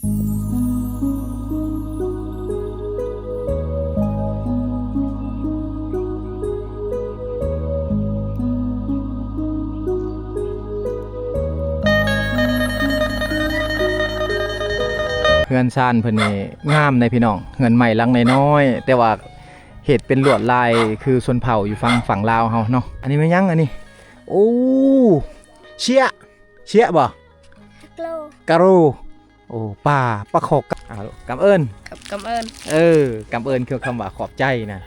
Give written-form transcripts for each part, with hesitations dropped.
เฮือนซานเพิ่นนี่งามในพี่น้องเฮือนใหม่หลังน้อยๆแต่ว่าเฮ็ดเป็นลวดลายคือชนเผ่าอยู่ฝั่งลาวเฮาเนาะอันนี้มันยังอันนี้โอ้เชี่ยบ่กะโรโอ้ปลาขอกกำเอิญกำเอิญกำเอิญคือคำว่าขอบใจนะ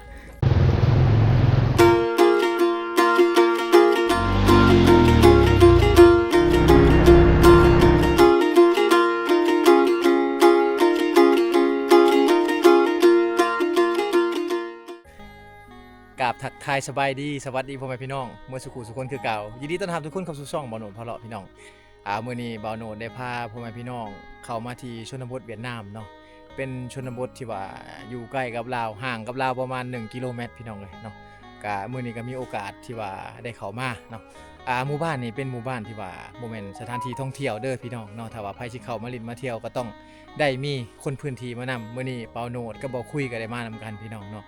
กราบทักทายสบายดีสวัสดีพ่อแม่พี่น้องเมื่อสุขุสุคนคือเก่ายินดีต้อนรับทุกคนเข้าสู่ช่องบ่าวโหนดพะเลาะพี่น้องมื้อนี้บ่าวโหนดได้พาพ่อแม่พี่น้องเข้ามาที่ชนบทเวียดนามเนาะเป็นชนบทที่ว่าอยู่ใกล้กับลาวห่างกับลาวประมาณ1กิโลเมตรพี่น้องเลยเนาะก็มื้อนี้ก็มีโอกาสที่ว่าได้เข้ามาเนาะหมู่บ้านนี้เป็นหมู่บ้านที่ว่าบ่แม่นสถานที่ท่องเที่ยวเด้อพี่น้องเนาะถ้าว่าใครสิเข้ามาเล่นมาเที่ยวก็ต้องได้มีคนพื้นที่มานำมื้อนี้บ่าวโหนดก็บ่คุยก็ได้มานำกันพี่น้องเนาะ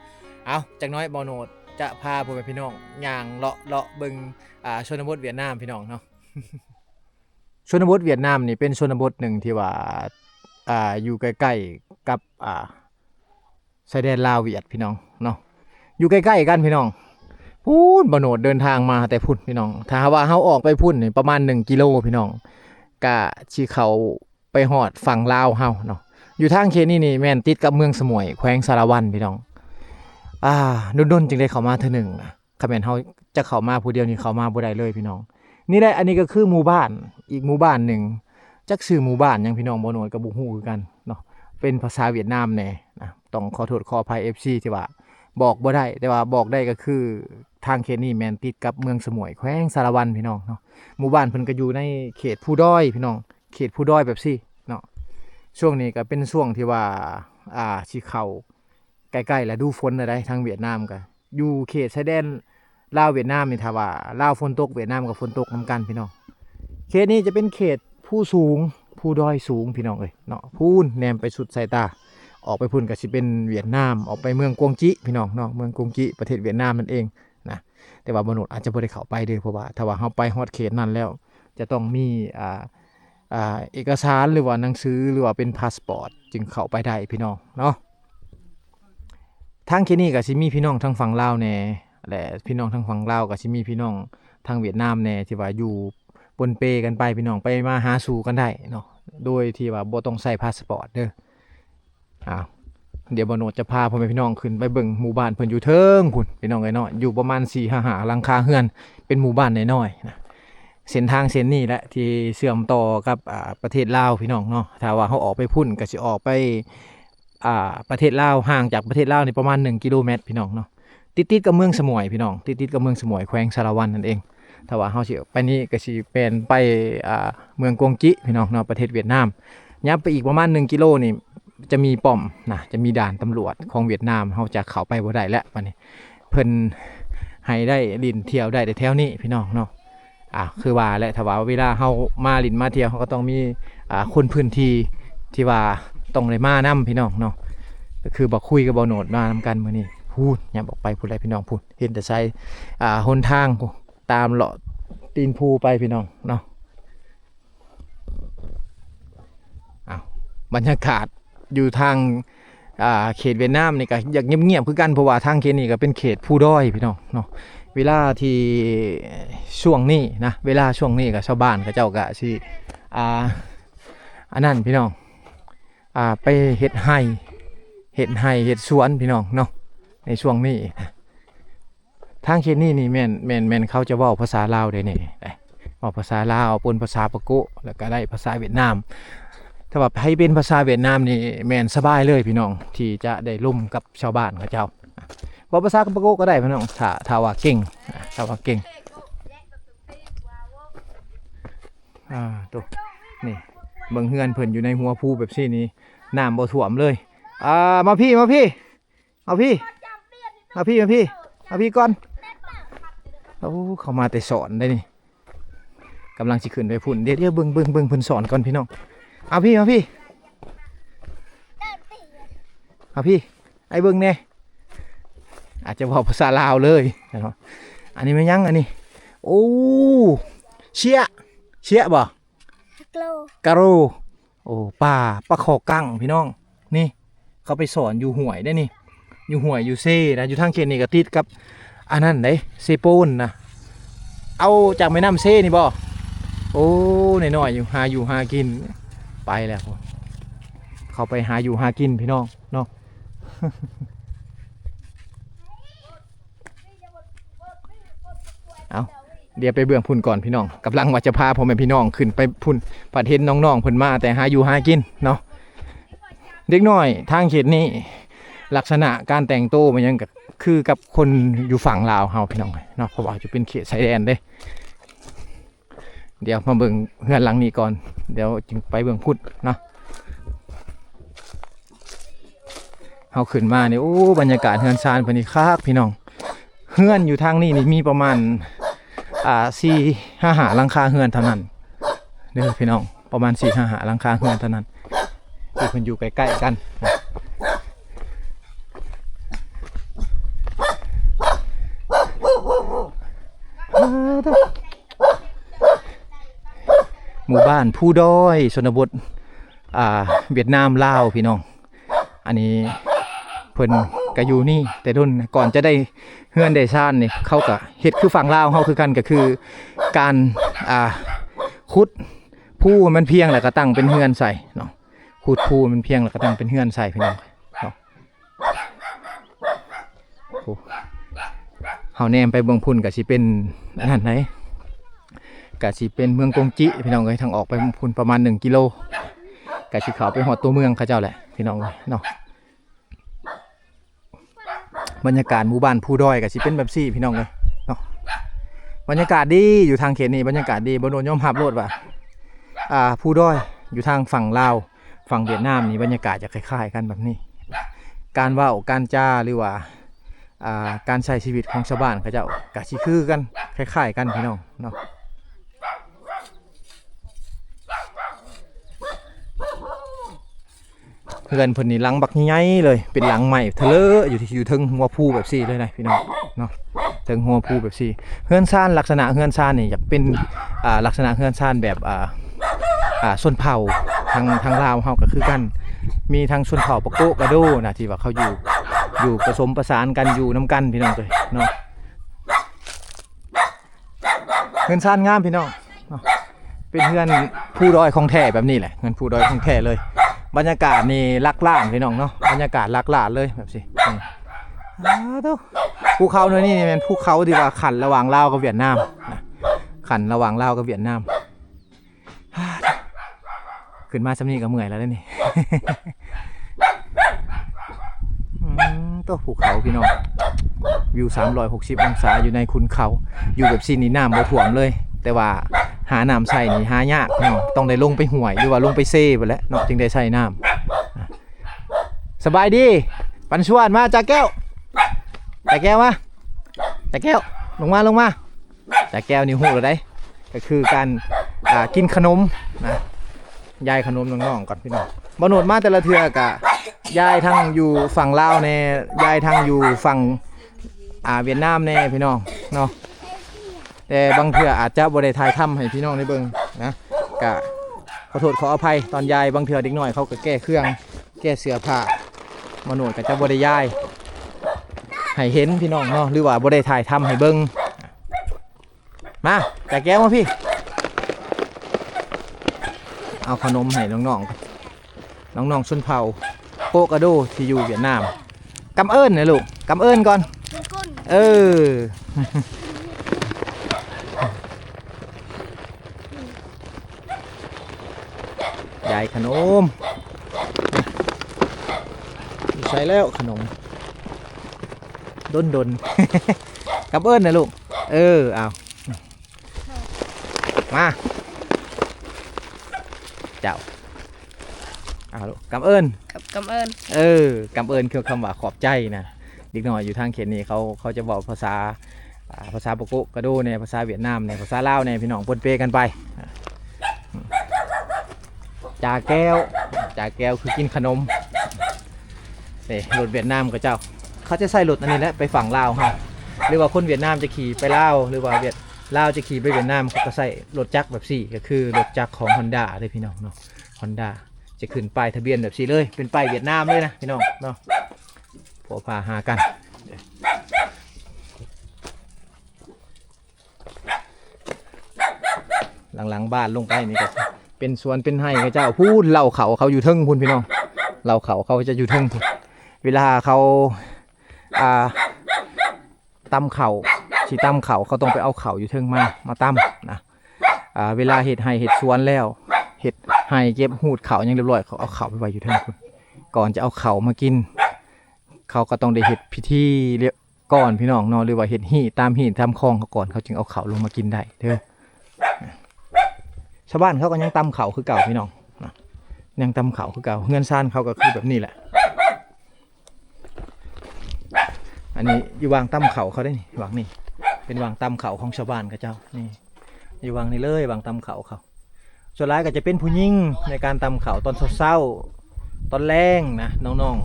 เอาจักน้อยบ่าวโหนดจะพาพ่อแม่พี่น้องย่างเลาะเบิ่งชนบทเวียดนามพี่น้องเนาะ ชนบทเวียดนามนี่เป็นชนบทหนึ่งที่ว่าอยู่ใกล้ๆกับชายแดนลาวเวียดพี่น้องเนาะอยู่ใกล้ๆกันพี่น้องพูนบ่โหนดเดินทางมาแต่พุ่นพี่น้องถ้าว่าเฮาออกไปพุ่นนี่ประมาณ1กิโลพี่น้องก็สิเข้าไปฮอดฝั่งลาวเฮาเนาะอยู่ทางเขตนี้นี่แม่นติดกับเมืองสมุยแขวงสารวันพี่น้องดนจึงได้เข้ามาเทื่อหนึ่งนะคำแม่นเฮาจะเข้ามาผู้เดียวนี่เข้ามาบ่ได้เลยพี่น้องนี่แหละอันนี้ก็คือหมู่บ้านอีกหมู่บ้านหนึ่งจักชื่อหมู่บ้านยังพี่น้องบ่โหนดก็บ่ฮู้คือกันเนาะเป็นภาษาเวียดนามแน่นะต้องขอโทษขออภัย FC ที่ว่าบอกบ่ได้แต่ว่าบอกได้ก็คือทางเขตนี้แม่นติดกับเมืองสมุยแขวงสารวันพี่น้องเนาะหมู่บ้านเพิ่นก็อยู่ในเขตผู้ด้อยพี่น้องเขตผู้ด้อยแบบซี่เนาะช่วงนี้ก็เป็นช่วงที่ว่าสิเข้าใกล้ๆแล้วดูฝนอะไรทางเวียดนามก็อยู่เขตชายแดนลาวเวียดนามนี่ถ้าว่าลาวฝนตกเวียดนามก็ฝนตกนำกันพี่น้องเขตนี้จะเป็นเขตผู้สูงผู้ด้อยสูงพี่น้องเอ้ยเนาะพูนแนมไปสุดสายตาออกไปพุ่นก็สิเป็นเวียดนามออกไปเมืองกวงจิพี่น้องเนาะเมืองกวงจิประเทศเวียดนามนั่นเองนะแต่ว่าบ่โหนดอาจจะบ่ได้เข้าไปเด้อเพราะว่าถ้าว่าเฮาไปฮอดเขตนั้นแล้วจะต้องมีเอกสารหรือว่าหนังสือหรือว่าเป็นพาสปอร์ตจึงเข้าไปได้พี่น้องเนาะทางเขตนี้ก็สิมีพี่น้องทางฝั่งลาวแน่และพี่น้องทางฝั่งลาวก็สิมีพี่น้องทางเวียดนามแน่ที่ว่าอยู่ปนเปกันไปพี่น้องไปมาหาสู่กันได้เนาะโดยที่ว่าบ่ต้องใส่พาสปอร์ตเด้อเดี๋ยวบ่โหนดจะพาพ่อแม่พี่น้องขึ้นไปเบิ่งหมู่บ้านเพิ่นอยู่เทิงพุ่นพี่น้องเอ้ยเนาะอยู่ประมาณ 4-5 หลังคาเรือนเป็นหมู่บ้านน้อยๆนะเส้นทางเส้นนี้แหละที่เชื่อมต่อกับประเทศลาวพี่น้องเนาะถ้าว่าเฮาออกไปพุ่นก็สิออกไปประเทศลาวห่างจากประเทศลาวนี่ประมาณ1กิโลเมตรพี่น้องเนาะติดกับเมืองสมุยพี่น้องติดกับเมืองสมุยแขวงสารวันนั่นเองถ้าว่าเฮาสิไปนี่ก็สิเป็นไปเมืองกวงจิพี่น้องเนาะประเทศเวียดนามยับไปอีกประมาณ1กิโลนี่จะมีป้อมนะจะมีด่านตำรวจของเวียดนามเฮาจะเข้าไปบ่ได้แล้วบัดนี้เพิ่นให้ได้ลินเที่ยวได้แต่แถวนี้พี่น้องเนาะคือว่าและถ้าว่าเวลาเฮามาลินมาเที่ยวเฮาก็ต้องมีคนพื้นที่ที่ว่าต้องได้มานํพี่น้องเนาะก็คือบ่คุยกับบ่โหนดมานำกันมื้อนี้พูดอย่าบอกไปพูดอะไรพี่น้องพูดเห็นแต่ใช้หนทางตามเลาะตีนภูไปพี่น้องเนาะบรรยากาศอยู่ทางเขตเวียดนามนี่ก็อยากเงียบๆคือกันเพราะว่าทางเขตนี้ก็เป็นเขตผู้ด้อยพี่น้องเนาะเวลาที่ช่วงนี้นะเวลาช่วงนี้กับชาวบ้านกับเจ้าก็สิอันนั้นพี่น้องไปเฮ็ดไร่เฮ็ดสวนพี่น้องเนาะในช่วงนี้ทางเขตนี้นี่แม่นเขาจะเว้าภาษาลาวได้นี่เว้าภาษาลาวปนภาษาปะโกะแล้วก็ได้ภาษาเวียดนามถ้าว่าให้เป็นภาษาเวียดนามนี่แม่นสบายเลยพี่น้องที่จะได้ร่วมกับชาวบ้านเขาเจ้าเว้าภาษาปะโกะก็ได้พี่น้องถ้าว่าเก่งตัวนี่เบิ่งเฮือนเพิ่นอยู่ในหัวภูแบบซี่นี้น้ำบ่ท่วมเลยมาพี่เอาพี่ก่อนเขามาแต่สอนได้นี่กำลังสิขึ้นไปพุ่นเดี๋ยวเบิ่งเพิ่นสอนก่อนพี่น้องเอาพี่ เอาพี่ไอ้เบิ้งเนี่ยอาจจะบอกภาษาลาวเลยเนาะอันนี้ไม่ยั้งอันนี้โอ้เชี่ยบ่กะโรโอ้ปลาคอกั้งพี่น้องนี่เขาไปสอนอยู่ห่วยได้นี่อยู่ห่วยอยู่เซ่นะอยู่ทางเขตนี่ก็ติดกับอันนั้นเด้เซโปนนะเอาจากแม่น้ำเซ่นี่บ่โอ้หน่อยๆอยู่หากินไปแล้วเขาไปหาอยู่หากินพี่น้องเนาะ เอาเดี๋ยวไปเบื้องพุ่นก่อนพี่น้องกำลังว่าจะพาพ่อแม่พี่น้องขึ้นไปพุ่นประเทศน้องๆเพิ่นมาแต่หาอยู่หากินเนาะเด็กน้อยทางเขตนี้ลักษณะการแต่งตัวมันยังคือกับคนอยู่ฝั่งลาวเฮาพี่น้องเนาะเพราะว่าจะเป็นเขตชายแดนเด้เดี๋ยวมาเบิ่งเฮือนหลังนี้ก่อนเดี๋ยวจึงไปเบื้องพุ่นเนาะเฮาขึ้นมาเนี่ยโอ้บรรยากาศเฮือนซานเพิ่นนี่คักพี่น้องเฮือนอยู่ทางนี้นี่มีประมาณ4-5 หลังคาเฮือนเท่านั้นเด้อพี่น้องประมาณ4-5 หลังคาเฮือนเท่านั้นที่เพิ่นอยู่ใกล้ๆกันหมู่บ้านผู้ด้อยชนบทเวียดนามลาวพี่น้องอันนี้เพิ่นก็อยู่นี่แต่รุ่นก่อนจะได้เฮือนได้ชานนี่เขาก็เฮ็ดคือฝั่งลาวเฮาคือกันก็คือการขุดผู้มันเพียงแล้วก็ตั้งเป็นเฮือนใส่เนาะขุดผู้มันเพียงแล้วก็ตั้งเป็นเฮือนใส่พี่น้องเนาะเฮาแนมไปเบิ่งพุ่นก็สิเป็นอันนั้นไหนก็สิเป็นเมืองกงจิพี่น้องเอ้ยทางออกไปพุ่นประมาณ1 กิโลก็สิเข้าไปฮอดตัวเมืองเขาเจ้าแหละพี่น้องเนาะบรรยากาศหมู่บ้านผู้ด้อยก็สิเป็นแบบซี่พี่น้องเลยเนาะบรรยากาศดีอยู่ทางเขตนี้บรรยากาศดีบ่โดนยอมรับโลดว่าผู้ด้อยอยู่ทางฝั่งลาวฝั่งเวียดนามนี่บรรยากาศจะคล้ายๆกันแบบนี้การเว้าการจาหรือว่าการใช้ชีวิตของชาวบ้านเขาเจ้าก็สิคือกันคล้ายๆกันพี่น้องเนาะเพื่อนเพิ่นนี่หลังบักใหญ่เลยเป็นหลังใหม่ทะเลอยู่ที่อยู่เทิงหัวภูแบบซี่เลยนะพี่น้องเนาะเทิงหัวภูแบบซี่เฮือนซ่านลักษณะเฮือนซ่านนี่จะเป็นลักษณะเฮือนซ่านแบบชนเผ่าทางลาวเฮาก็คือกันมีทางชนเผ่าปะโกะกะโดนะที่ว่าเขาอยู่ผสมประสานกันอยู่น้ำกันพี่น้องเลยเนาะเฮือนซ่านงามพี่น้องเป็นเฮือนผู้ด้อยของแท้แบบนี้แหละเฮือนผู้ด้อยของแท้เลยบรรยากาศนี่ลักล่านพี่น้องเนาะบรรยากาศลักล่านเลยแบบสิภูเขาเนี่ยนี่เป็นภูเขาที่ว่าขันระหว่างลาวกับเวียดนามขันระหว่างลาวกับเวียดนามขึ้นมาซ้ำนี้ก็เมื่อยแล้วนี่ตัวภูเขาพี่น้องวิว360 องศาอยู่ในขุนเขาอยู่แบบซีนี่น้ำบ่ถ่วมเลยแต่ว่าหาน้ำใส่นี่หายากเนาะต้องได้ลงไปห่วยหรือว่าลงไปเซ่ไปแล้วเนาะจึงได้ใส่น้ำสบายดีปันชวนมาจากแก้วจากแก้วมาจากแก้วลงมาจากแก้วนี่หูหรือไดก็คือการกินขนมนะยายขนมน้องๆก่อนพี่น้องบ่โนดมาแต่ละเทื่อกะยายทั้งอยู่ฝั่งลาวแน่ยายทั้งอยู่ฝั่งเวียดนามแน่พี่น้องเนาะแต่บางเทื่ออาจจะบ่ได้ถ่ายทำให้พี่น้องได้เบิ่งนะกะขอโทษขออภัยตอนยายบางเทื่อเด็กน้อยเขาก็แก้เครื่องแก้เสื้อผ้าบ่โนดก็จะบ่ได้ยายให้เห็นพี่น้องเนาะหรือว่าบ่ได้ถ่ายทำให้เบิ่งมาแต่แก้วมาพี่เอาขนมให้น้องๆชนเผ่าโปกะโดที่อยู่เวียดนามกำเอิญนะลูกกำเอิญก่อนยายขนมใส่แล้วขนมดนกำเอิญนะลูกเอามาเจ้าลูกกำเอิญกำเอิญกำเอิญคือคำว่าขอบใจนะเด็กน้อยอยู่ทางเขตนี้เขาจะบอกภาษาโปโกกะโดเนี่ยภาษาเวียดนามเนี่ยภาษาลาวเนี่ยพี่น้องปนเปกันไปจ่าแก้วคือกินขนม นี่รถเวียดนามกับเจ้าเขาจะใส่รถอันนี้แหละไปฝั่งลาวฮะหรือว่าคนเวียดนามจะขี่ไปลาวหรือว่าลาวจะขี่ไปเวียดนามเขาก็ใส่รถจักรแบบ4ก็คือรถจักรของ Honda เลยพี่น้องเนาะ Honda จะขึ้นป้ายทะเบียนแบบ4เลยเป็นป้ายเวียดนามเลยนะพี่น้องเนาะพอพาหากันหลังบ้านลงไปนี่ก็เป็นสวนเป็นไร่กับเจ้าพูดเล่าเขาอยู่เทิงพุ่นพี่น้องเล่าเขาจะอยู่เทิงพุ่นเวลาเขาตำเขาสิตำเขาต้องไปเอาเขาอยู่เทิงมาตำนะเวลาเห็ดไห่เห็ดสวนแล้วเห็ดไห่เก็บหูดเขายังเรียบร้อยเขาเอาเขาไปไว้อยู่เทิงพุ่นก่อนจะเอาเขามากินเขาก็ต้องได้เห็ดพิธีเรียกก่อนพี่น้องเนาะหรือว่าเห็ดหี่ตามหี่ตามคลองเขาก่อนเขาจึงเอาเขาลงมากินได้เด้อชาวบ้านเขาก็ยังตำเขาคือเก่าพี่น้องยังตำเขาคือเก่าเงินซ่านเขาก็คือแบบนี้แหละอันนี้อยู่วางตำเขาเขาได้นี่วางนี่เป็นวางตำเขาของชาวบ้านกับเจ้านี่อยู่วางนี่เลยวางตำเขาส่วนร้ายก็จะเป็นผู้หญิงในการตำเขาตอนเช้าตอนแรงนะน้อง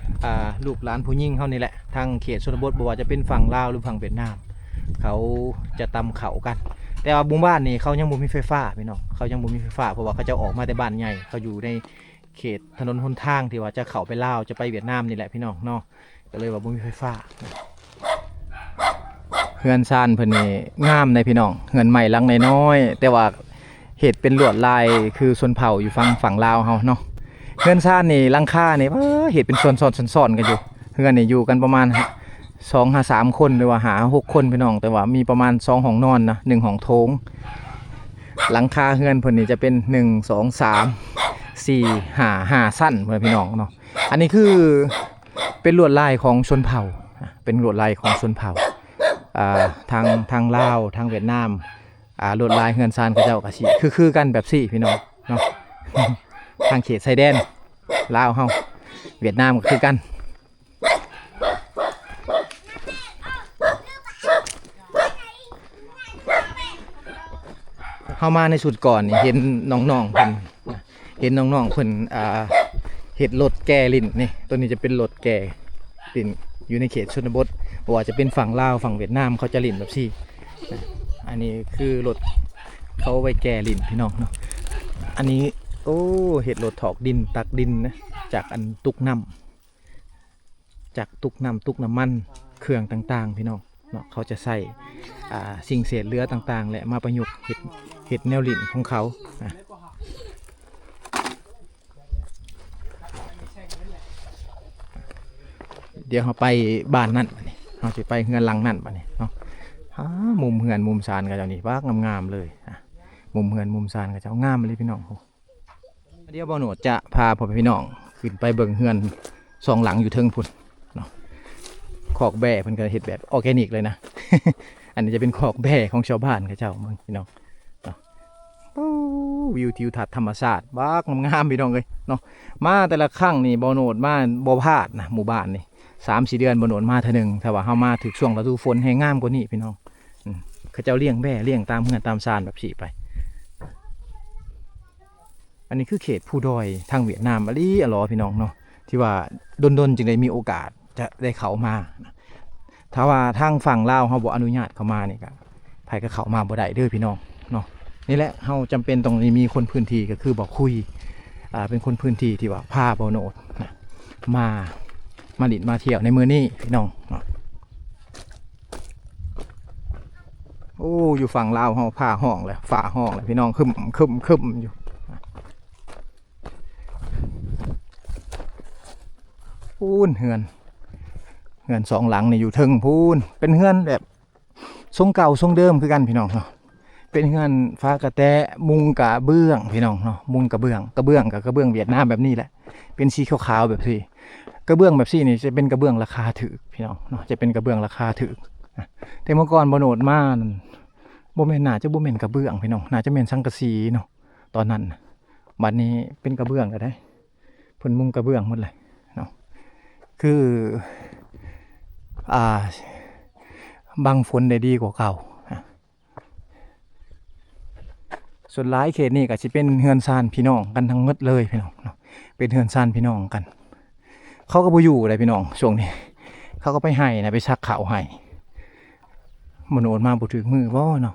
ๆลูกหลานผู้หญิงเขานี่แหละทางเขตชนบทบอกว่าจะเป็นฝั่งลาวหรือฝั่งเวียดนามเขาจะตำเขากันแต่ว่าหมู่บ้านนี่เขายังบ่มีไฟฟ้าพี่น้องเขายังบ่มีไฟฟ้าเพราะว่าเขาจะออกมาแต่บ้านใหญ่เขาอยู่ในเขตถนนหนทางที่ว่าจะเข้าไปลาวจะไปเวียดนามนี่แหละพี่น้องเนาะก็เลยว่าบ่มีไฟฟ้าเฮือนซ่านเพิ่นนี่งามในพี่น้องเฮือนใหม่หลังน้อยๆแต่ว่าเฮ็ดเป็นลวดลายคือชนเผ่าอยู่ฝั่งลาวเฮาเนาะเฮือนซ่านนี่หลังคานี่เฮ็ดเป็นซ้อนๆกันอยู่เฮือนนี่อยู่กันประมาณ2-3 คนหรือว่าหา6 คนพี่น้องแต่ว่ามีประมาณ2ห้องนอนนะ1ห้องโถงหลังคาเฮือนเพิ่นนี่จะเป็น1 2 3 4 5สั้นเพื่อนพี่น้องเนาะอันนี้คือเป็นลวดลายของชนเผ่าเป็นลวดลายของชนเผ่าทางลาวทางเวียดนามลวดลายเฮือนซานกับเจ้ากะสิคือกันแบบ4พี่น้องเนาะทางเขตชายแดนลาวเฮาเวียดนามก็คือกันเข้ามาในสุดก่อนเห็นน้องๆเพิ่นเห็นน้องๆเพิ่นเห็ดรถแก่ลิ้นนี่ตัวนี้จะเป็นรถแก่ลิ้นอยู่ในเขตชนบทบอกว่าจะเป็นฝั่งลาวฝั่งเวียดนามเขาจะลิ้นแบบซี่อันนี้คือรถเขาไว้แก่ลิ้นพี่น้องเนาะอันนี้โอ้เห็ดรถถอกดินตักดินนะจากอันตุกน้ำจากตุกน้ำมันเครื่องต่างๆพี่น้องเนาะเขาจะใส่สิ่งเศษเลือต่างๆแหละมาประยุกต์เห็ดแนวลิ้นของเขาเดี๋ยวเราไปบ้านนั่นเราจะไปเฮือนหลังนั่นป่ะนี่เนาะมุมเฮือนมุมซานกับเจ้านี่ว่างามๆเลยมุมเฮือนมุมซานกับเจ้างามเลยพี่น้องเดี๋ยวบ่าวโหนดจะพาพ่อพี่น้องขึ้นไปเบิ่งเฮือน2 หลังอยู่เทิงพุ่นเนาะคอกแบ่เพิ่นก็เฮ็ดแบบออร์แกนิกเลยนะ อันนี้จะเป็นคอกแบ่ของชาวบ้านกับเจ้ามึงพี่น้องวิวทิวทัศน์ธรรมชาติบ้างามพี่น้องเลยเนาะมาแต่ละครั้งนี่บ่าวโหนดมาบ่พลาดนะหมู่บ้านนี่3-4 เดือนบ่าวโหนดมาเท่านึงถ้าว่าเฮามาถึงช่วงฤดูฝนให้งามกว่านี้พี่น้องเขาเจ้าเลี้ยงแบ่เลี้ยงตามเฮือนตามซานแบบสี่ไปอันนี้คือเขตผู้ดอยทางเวียดนามอร่อยพี่น้องเนาะที่ว่าดนจึงได้มีโอกาสจะได้เข้ามาถ้าว่าทางฝั่งลาวเฮาบ่อนุญาตเข้ามานี่ก็ไผก็เข้ามาบ่ได้เด้อพี่น้องเนาะนี่แหละเฮาจำเป็นต้องมีคนพื้นที่ก็คือบอกคุยเป็นคนพื้นที่ที่ว่าพาบ่าวโหนดมาลิ้นมาเที่ยวในมื้อนี้พี่น้องโอ้อยู่ฝั่งลาวเฮาผ้าห้องเลยฝ่าห้องเลยพี่น้องคึมอยู่พูนเฮือน2 หลังนี่อยู่เทิงพูนเป็นเฮือนแบบทรงเก่าทรงเดิมคือกันพี่น้องเนาะเป็นเฮือนฟ้ากระแตมุงกระเบื้องพี่น้องเนาะมุงกระเบื้องกับกระเบื้องเวียดนามแบบนี้แหละเป็นสีขาวๆแบบนี้กระเบื้องแบบนี้นี่จะเป็นกระเบื้องราคาถูกพี่น้องเนาะจะเป็นกระเบื้องราคาถูกแต่เมื่อก่อนบ่าวโหนดมาบ่แม่นน่าจะบ่แม่นกระเบื้องพี่น้องน่าจะแม่นสังกะสีเนาะตอนนั้นบัดนี้เป็นกระเบื้องก็ได้เพิ่นมุงกระเบื้องหมดเลยเนาะคือบังฝนได้ดีกว่าเก่าส่วนหลายเขตนี่ก็สิเป็นเฮือนซานพี่น้องกันทั้งหมดเลยพี่น้องเนาะเป็นเฮือนซานพี่น้องกัน เขาก็บ่อยู่เลยพี่น้องช่วงนี้เขาก็ไปให้นะไปซักข้าวให้บ่โนดมาบ่ถึงมือบ่เนาะ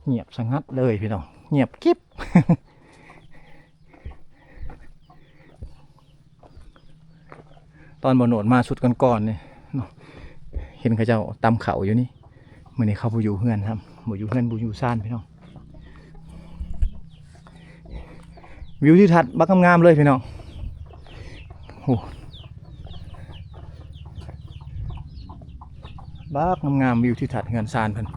เงียบสงัดเลยพี่น้องเงียบกิ๊บ ตอนบ่โนดมาสุดก่อนๆเนี่ยเนาะเห็นเขาเจ้าตำเขาอยู่นี่มื้อนี้เขาบ่อยู่เฮือนครับบ่อยู่เฮือนบ่อยู่ซ่านพี่น้องวิวที่ทัดบักงามๆเลยพี่น้องโอ้บักงามๆวิวที่ทัดเฮือนซ่านเพิ่น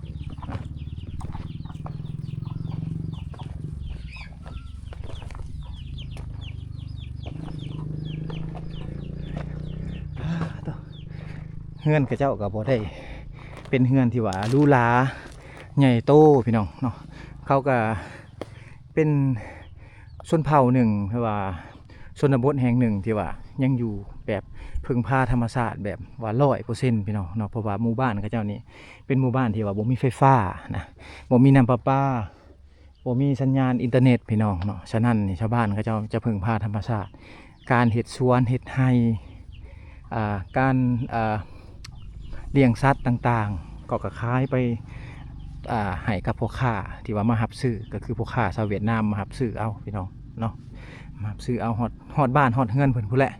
เฮือนเขาเจ้าก็บ่ได้เป็นเฮือนที่ว่าหรูหราใหญ่โตพี่น้องเนาะเขาก็เป็นชนเผ่าหนึ่งที่ว่าชนบทแห่งหนึ่งที่ว่ายังอยู่แบบพึ่งพาธรรมชาติแบบว่า100%พี่น้องเนาะเพราะว่าหมู่บ้านเขาเจ้านี่เป็นหมู่บ้านที่ว่าบ่มีไฟฟ้านะบ่มีน้ำประปาบ่มีสัญญาณอินเทอร์เน็ตพี่น้องเนาะฉะนั้นชาวบ้านเขาเจ้าจะพึ่งพาธรรมชาติการเฮ็ดสวนเฮ็ดไร่การเลี้ยงสัตว์ต่างๆก็คล้ายไปให้กับพวกข้าที่ว่ามาหับซื้อก็คือพวกข้าชาวเวียดนามมาหับซื้อเอาพี่น้องเนาะมาหับซื้อเอาฮอดบ้านฮอดเฮือนเพิ่นพู้นแหละ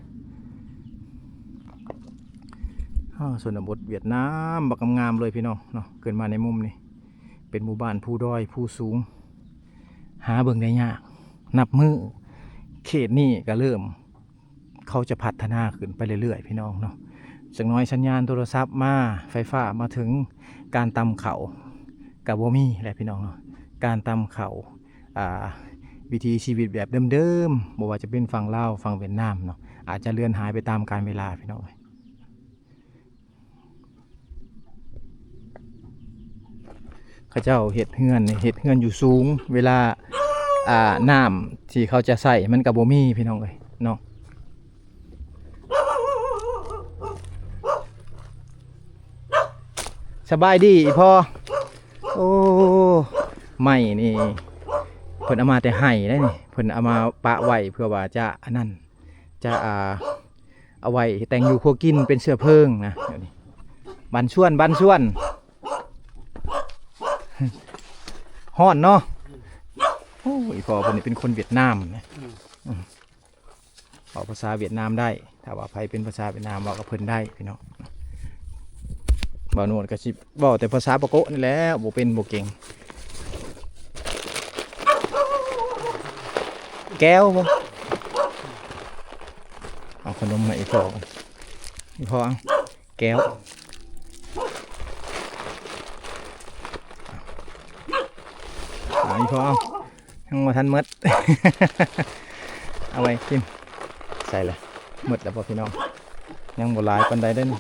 ส่วนบทเวียดนามบักงามเลยพี่น้องเนาะเกิดมาในมุมนี้เป็นหมู่บ้านภูดอยภูสูงหาเบิ่งได้ยากนับมือเขตนี้ก็เริ่มเขาจะพัฒนาขึ้นไปเรื่อยๆพี่น้องเนาะจากน้อยสัญญาณโทรศัพท์มาไฟฟ้ามาถึงการตำเขากับบ่มีแหละพี่น้องเนาะการตำเขาวิถีชีวิตแบบเดิมๆบ่ว่าจะเป็นฝั่งลาวฝั่งเวียดนามเนาะอาจจะเลือนหายไปตามกาลเวลาพี่น้องเขาเจ้าเฮ็ดเฮือนอยู่สูงเวลาน้ำที่เขาจะใส่มันกับบ่มีพี่น้องเลยเนาะสบายดีพ่อโอ้ไม่นี่เพิ่นเอามาแต่ไห้ได้นี่เพิ่นเอามาปะไว้เพื่อว่าจะอันนั้นจะเอาไว้แต่งอยู่พวกกินเป็นเชื้อเพลิงนะเดี๋ยวนี้บันส่วนฮ้อนเนาะโอ้ยพ่อเพิ่นนี่เป็นคนเวียดนามนะเว้าภาษาเวียดนามได้ถ้าว่าใครเป็นภาษาเวียดนามเว้ากับเพิ่นได้พี่น้องบ่าวโนดก็สิเว้าแต่ภาษาปะโกะนี่แหละบ่เป็นบ่เก่งแก้วบ่เอาขนมมาอีกพอแก้วอีพอยังบ่ทันหมด เอาไว้กินใส่เลยหมดแล้วพ่อพี่น้องยังบ่หลายปานใดเด้อนี่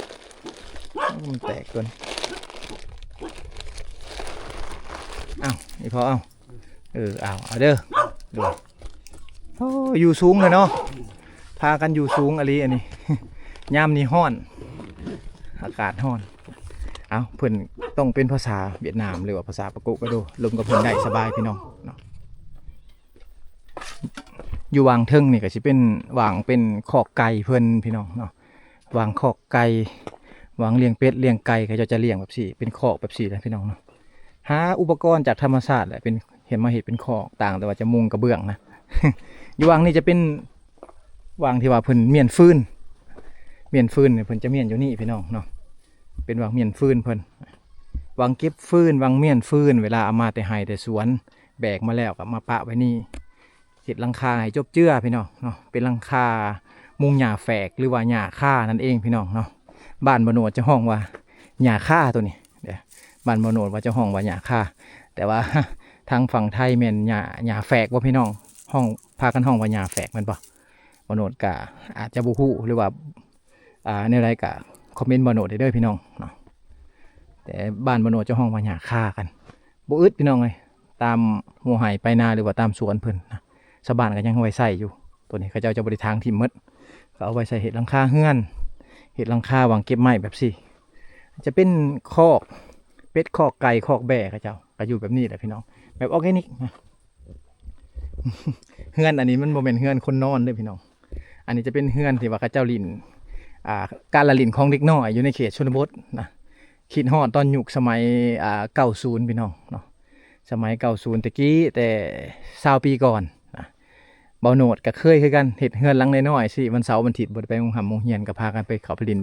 มันแตกเกินอ้าวอีพอเอาเอาเด้อดูโอ้อยู่สูงเลยเนาะพากันอยู่สูงอะไรอันนี้ ยามนี้ฮ้อนอากาศฮ้อนเอาเพิ่นต้องเป็นภาษาเวียดนามหรือว่าภาษาปะกุก็ดูลมกับเพิ่นได้สบายพี่น้องเนาะอยู่วางเทิงนี่ก็สิเป็นวางเป็นคอกไก่เพิ่นพี่น้องเนาะวางคอกไก่วางเลี้ยงเป็ดเลี้ยงไก่เขาจะเลี้ยงแบบสี่เป็นคอกแบบสี่นะพี่น้องเนาะหาอุปกรณ์จากธรรมชาติแหละเป็นเห็นเป็นคอกต่างแต่ว่าจะมุงกระเบื้องนะ อยู่วางนี่จะเป็นวางที่ว่าเพิ่นเมียนฟืนเนี่ยเพิ่นจะเมียนอยู่นี่พี่น้องเนาะเป็นวางเมียนฟืนเพิ่นวางเก็บฟืนวางเมียนฟืนเวลาเอามาแต่ไห้แต่สวนแบกมาแล้วก็มาปะไว้นี่เห็ดหลังคาให้จบเจื้อพี่น้องเนาะเป็นหลังคามุงหญ้าแฝกหรือว่าหญ้าค่านั่นเองพี่น้องเนาะบ้านบ่โนดจะห้องว่าหญ้าค่าตัวนี้เดี๋ยวบ้านบ่โนดว่าจะห้องว่าหญ้าค่าแต่ว่า ทางฝั่งไทยแม่นหญ้าแฝกว่าพี่น้องห้องพากันห้องว่าหญ้าแฝกแม่นบ่บ่โนดก็อาจจะบ่ฮู้หรือว่าในไรก็คอมเมนต์บ่โนดได้เด้อพี่น้องเนาะแต่บ้านบ่โนดจะห้องว่าหญ้าค่ากันบ่อึดพี่น้องเลยตามหัวไห่ไปนาหรือว่าตามสวนเพิ่นนะชาวบ้านก็ยังเอาไว้ใส่อยู่ตัวนี้เขาเจ้าจะบริทางทิ่มมดก็เอาไว้ใส่เห็ดหลังคาเฮือนเห็ดหลังคาวางเก็บไม้แบบสิจะเป็นคอกเป็ดคอกไก่คอกแบะเขาเจ้าก็อยู่แบบนี้แหละพี่น้องแบบออร์แกนิกนะ เฮือนอันนี้มันโมเมนต์เฮือนคนนอนเลยพี่น้อง อันนี้จะเป็นเฮือนที่ว่าเขาเจ้าลินการละลินของเด็กน้อยอยู่ในเขตชนบทนะคิดฮอดตอนยุคสมัย90พี่น้องเนาะสมัย90ตะกี้แต่20ปีก่อนนะเบาโหนดก็เคยคือกันเฮ็ดเฮือนหลังน้อยๆสิวันเสาร์วันอาทิตย์บ่ได้ไปโรงหำโรงเรียนก็พากันไปเข้าไปลิน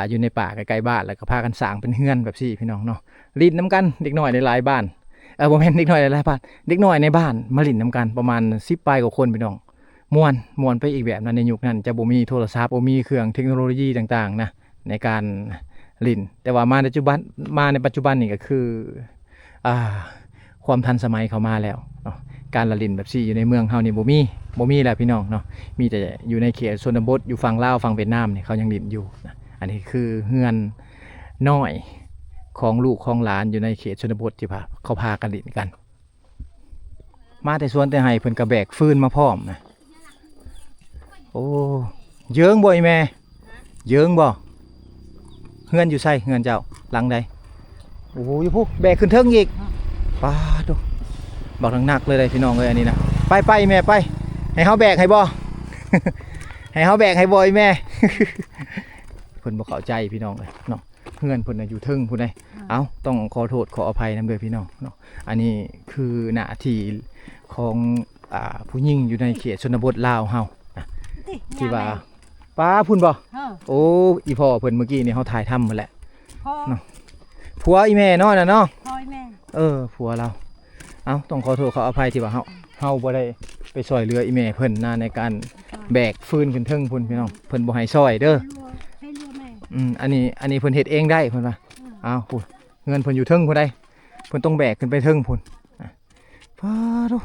อยู่ในป่าใกล้ๆบ้านแล้วก็พากันสร้างเป็นเฮือนแบบซี่พี่น้องเนาะลินน้ำกันเด็กน้อยในหลายบ้านบ่แม่นเด็กน้อยในหลายบ้านเด็กน้อยในบ้านมาลินน้ำกันประมาณ10ปลายกว่าคนพี่น้องม่วนไปอีกแบบนั้นในยุคนั้นจะบ่มีโทรศัพท์บ่มีเครื่องเทคโนโลยีต่างๆนะในการลินแต่ว่ามาในปัจจุบันนี่ก็คือความทันสมัยเข้ามาแล้วเนาะการละลินแบบซี่อยู่ในเมืองเฮานี่บ่มีแล้วพี่น้องเนาะมีแต่อยู่ในเขตชนบทอยู่ฝั่งลาวฝั่งเวียดนามนี่เขายังลินอยู่นะอันนี้คือเฮือนน้อยของลูกของหลานอยู่ในเขตชนบทที่เขาพากันลินกันมาแต่สวนแต่ไห้เพิ่นก็แบกฟืนมาพร้อมนะโอ้เยิงบ่อีแม่เยิงบ่เฮือนอยู่ไสเฮือนเจ้าหลังใดโอ้ยพวกแบกขึ้นเทิงอีกป้าดูบอกหนักๆเลยพี่น้องเลยอันนี้นะไปแม่ไปให้เฮาแบกให้บ่ ให้เฮาแบกให้บ่อีแม่ เพิ่นบ่เข้าใจพี่น้องเลยเนาะเฮือนเพิ่นน่ะอยู่เทิงพุ่นใดเอ้าต้องขอโทษขออภัยนำเด้อพี่น้องเนาะอันนี้คือหน้าที่ของผู้หญิงอยู่ในเขตชนบทลาวเฮาที่ว่าป้าพุ่นบ่โอ้อีพ่อเพิ่นเมื่อกี้นี่เฮาถ่ายทำหมดแหละเนาะผัวอีแม่เนาะน่ะเนาะพ่ออีแม่ผัวเราเอ้าต้องขอโทษขออภัยที่ว่าเฮาบ่ได้ไปช่วยเหลืออีแม่เพิ่นนะในการแบกฟืนขึ้นเทิงพุ่นพี่น้องเพิ่นบ่ให้ช่วยเด้ออันนี้เพิ่นเฮ็ดเองได้เพิ่นว่าอ้าวพุ่นเงินเพิ่นอยู่เทิงพุ่นได้เพิ่นต้องแบกขึ้นไปเทิงพุ่นป้าดู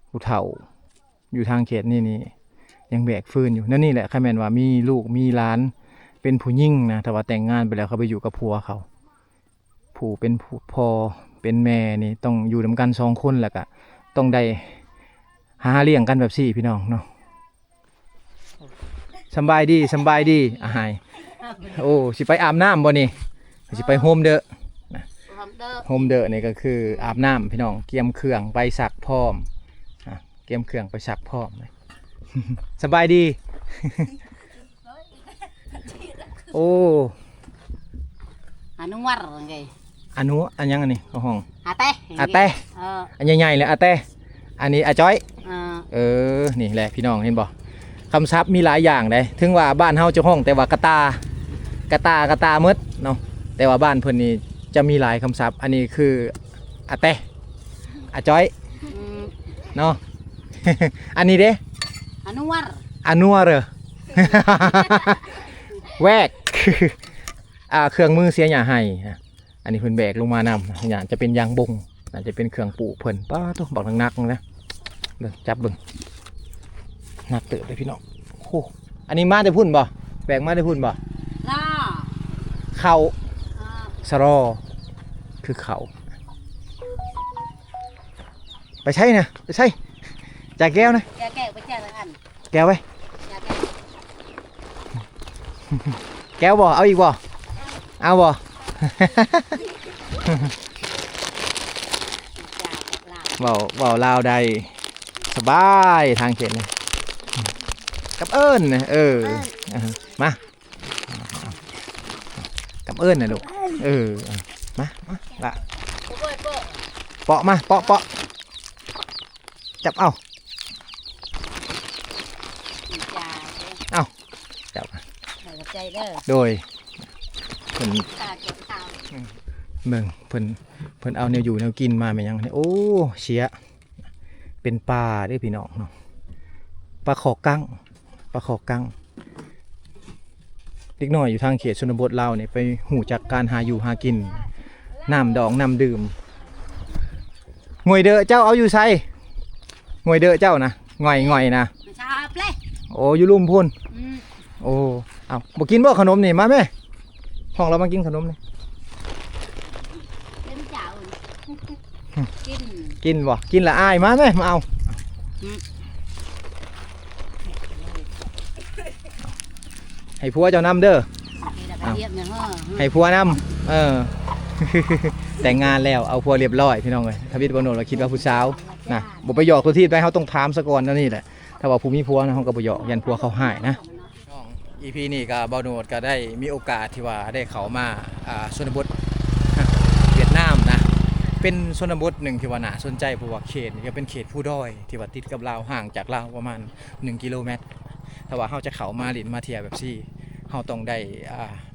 ผู้เฒ่าอยู่ทางเขตนี่ยังแบกฟืนอยู่นั่นนี่แหละใครแม่นว่ามีลูกมีหลานเป็นผู้หญิงนะแต่ว่าแต่งงานไปแล้วเขาไปอยู่กับผัวเขาผู้เป็นพ่อเป็นแม่นี่ต้องอยู่นำกัน2คนแล้วก็ต้องได้หาเลี้ยงกันแบบซี่พี่น้องเนาะสบายดีอาหายโอ้สิไปอาบน้ำบ่นี่สิไปโฮมเด้อนะโฮมเด้อนี่ก็คืออาบน้ำพี่น้องเตรียมเครื่องไปซักพร้อมเตรียมเครื่องไปซักพร้อมเลยสบายดี โอ้อนุวัตไงอันยังอันนี้เขาห้องอาเต้อันใหญ่ๆเลยอาเต้อันนี้อาจ้อยนี่แหละพี่น้องเห็นบ่คำศัพท์มีหลายอย่างเลยถึงว่าบ้านเฮาจะห้องแต่ว่ากระตามดเนาะแต่ว่าบ้านเพิ่นนี่จะมีหลายคำศัพท์อันนี้คืออาเต้อาจ้อยเนาะ อันนี้เด้อนุวัตเหรอ แวก เครื่องมือเสียหยาให้อันนี้เพิ่นแบกลงมานำอย่างจะเป็นยางบงอาจจะเป็นเครื่องปลูกเพิ่นป้าต้องบอกนักๆนะเบิ่งจับเบิ่งหนักเตอะเลยพี่น้องโอ้อันนี้มาได้พุ่นบ่แบกมาได้พุ่นบ่เข่าสรอคือเข่าไปใช่นะไปใช่จ่ายแก้วนะแก้วไปแก้วละอันแก้วไว้แก้วบ่เอาอีกบ่เอาบ่เบาลาวได้สบายทางเขตเลยกับเอิญนะมากับเอิญนะลูกมาละเปาะมาเปาะจับเอาจับโดยเพิ่นเบิ่งเพิ่นเอาแนวอยู่แนวกินมาแม่ยังโอ้เสียเป็นปลาได้พี่น้องเนาะปลาขอกั้งเด็กน้อยอยู่ทางเขตชนบทลาวเนี่ยไปหูจากการหาอยู่หากินน้ำดองน้ำดื่มงวยเด้อเจ้าเอาอยู่ไสงวยเด้อเจ้านะง่อยนะโอ้อยู่ลุ่มพุ่นโอ้เอาบ่กินบ่ขนมนี่มาแม่ห้องเรามากินขนมนี่กินบ่กินละอายมาแม่มาเอาให้ผัวเจ้านำเด้อให้ผัวนำแต่งงานแล้วเอาผัวเรียบร้อยพี่น้องเลยทวิตบโนเราคิดว่าผู้สาวนะบ่ไปหยอกตัวที่ไปเขาต้องถามซะก่อนนั่นนี่แหละ ถ้าว่าผู้มีผัวนะเฮาก็บ่หยอกยันผัวเขาหายนะน้อง EP นี้ก็เบาโนดก็ได้มีโอกาสที่ว่าได้เข้ามาชนบทเวียดนามนะเป็นชนบทหนึ่งที่ว่าน่าสนใจเพราะว่าเขตนี่ก็เป็นเขตผู้ด้อยที่ว่าติดกับลาวห่างจากลาวประมาณ1กิโลเมตรถ้าว่าเฮาจะเข้ามาลิ้นมาเที่ยวแบบซี่เฮาต้องได้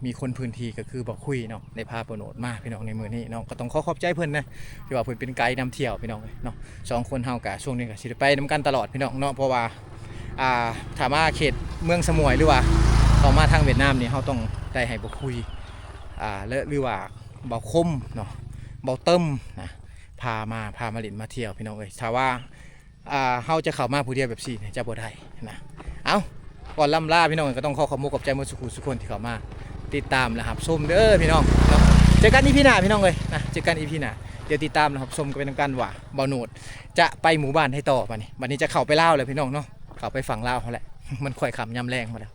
มีคนพื้นที่ก็คือบ่คุยเนาะได้พาเบาโนดมาพี่น้องในมื้อนี้เนาะก็ต้องขอบใจเพิ่นนะที่ว่าเพิ่นเป็นไกด์นำเที่ยวพี่น้องเนาะสองคนเฮาก็ช่วงนี้ก็สิได้ไปนํกันตลอดพี่น้องเนาะเพราะว่าถามว่าเขตเมืองสมุยหรือว่าเข้ามาทางเวียดนามนี่เฮาต้องได้ให้บ่คุยหรือว่าบ่คมเนาะบ่เติมนะพามาลิ้นมาเที่ยวพี่น้องเอ้ยถ้าว่าเฮาจะเข้ามาผู้เดียวแบบซี่จะบ่ได้นะเอ้าก่อนล่ำลาพี่น้องก็ต้องขอบคุณขอบใจหมดทุกคนที่เข้ามาติดตามนะครับชมเด้อพี่น้องเนาะเจอกันอีพีหน้าพี่น้องเอ้ยนะเจอกันอีพีหน้าเดี๋ยวติดตามนะครับชมกันเป็นกันว่าเบาโนดจะไปหมู่บ้านให้ต่อบัดนี้จะเข้าไปลาวเลยพี่น้องเนาะเข้าไปฝั่งลาวเขาแหละมันค่อยขำยำแรงมาแล้ว